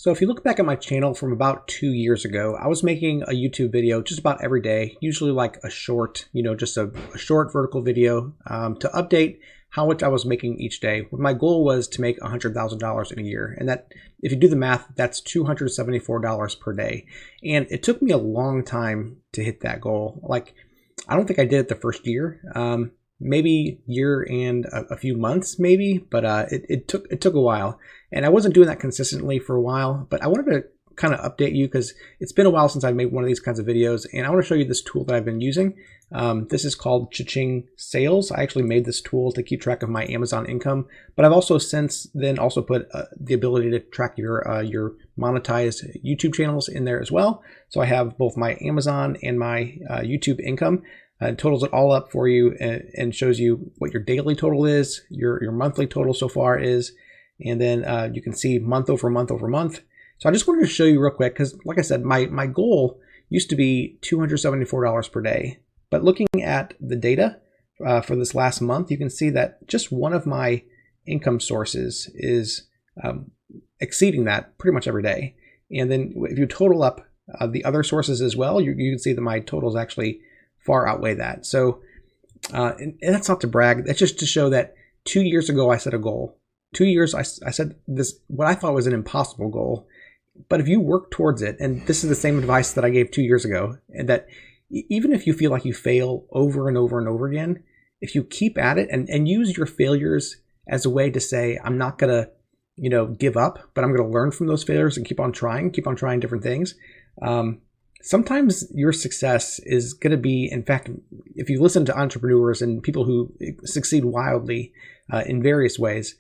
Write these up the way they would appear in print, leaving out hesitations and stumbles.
So if you look back at my channel from about 2 years ago, I was making a YouTube video just about every day, usually like a short, just a short vertical video to update how much I was making each day. My goal was to make $100,000 in a year. And that, if you do the math, that's $274 per day. And it took me a long time to hit that goal. Like, I don't think I did it the first year. Maybe year and a few months, maybe, but it took a while, and I wasn't doing that consistently for a while. But I wanted to kind of update you because it's been a while since I've made one of these kinds of videos, and I want to show you this tool that I've been using. This is called Cha-Ching Sales. I actually made this tool to keep track of my Amazon income, but I've also since then also put the ability to track your monetized YouTube channels in there as well. So I have both my Amazon and my YouTube income. It totals it all up for you and shows you what your daily total is, your monthly total so far is, and then you can see month over month over month. So I just wanted to show you real quick because, like I said, my goal used to be $274 per day. But looking at the data for this last month, you can see that just one of my income sources is exceeding that pretty much every day. And then if you total up the other sources as well, you can see that my totals actually far outweigh that. So, and that's not to brag. That's just to show that 2 years ago, I set a goal. 2 years, I said this, what I thought was an impossible goal. But if you work towards it, and this is the same advice that I gave 2 years ago, and that even if you feel like you fail over and over and over again, if you keep at it and use your failures as a way to say, I'm not going to, give up, but I'm going to learn from those failures and keep on trying different things. Sometimes your success is going to be, in fact, if you listen to entrepreneurs and people who succeed wildly in various ways,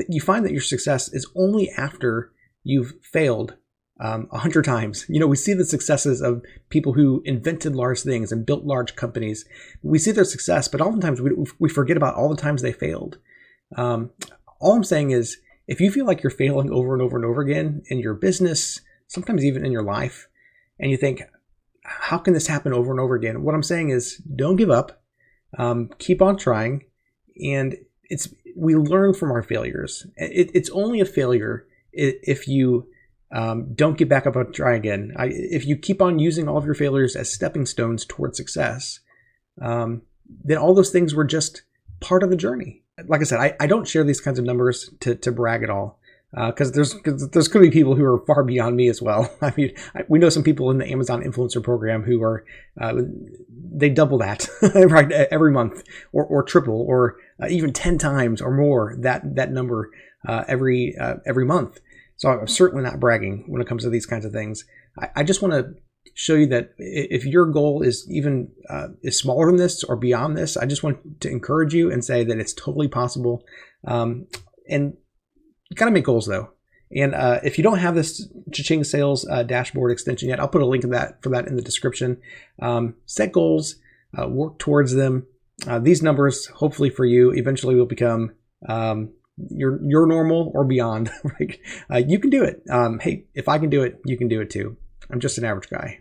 you find that your success is only after you've failed 100 times. We see the successes of people who invented large things and built large companies. We see their success, but oftentimes we forget about all the times they failed. All I'm saying is, if you feel like you're failing over and over and over again in your business, sometimes even in your life, and you think, how can this happen over and over again? What I'm saying is, don't give up, keep on trying, and we learn from our failures. It's only a failure if you don't get back up and try again. If you keep on using all of your failures as stepping stones towards success, then all those things were just part of the journey. Like I said, I don't share these kinds of numbers to brag at all. Because there's going to be people who are far beyond me as well. I mean, we know some people in the Amazon influencer program who are they double that right every month, or triple, or even 10 times or more that number every month. So I'm certainly not bragging when it comes to these kinds of things. I just want to show you that if your goal is even is smaller than this or beyond this, I just want to encourage you and say that it's totally possible. And you gotta make goals though. And if you don't have this Cha-Ching Sales dashboard extension yet, I'll put a link for that in the description. Set goals, work towards them. These numbers, hopefully for you, eventually will become your normal or beyond. Right? You can do it. Hey, if I can do it, you can do it too. I'm just an average guy.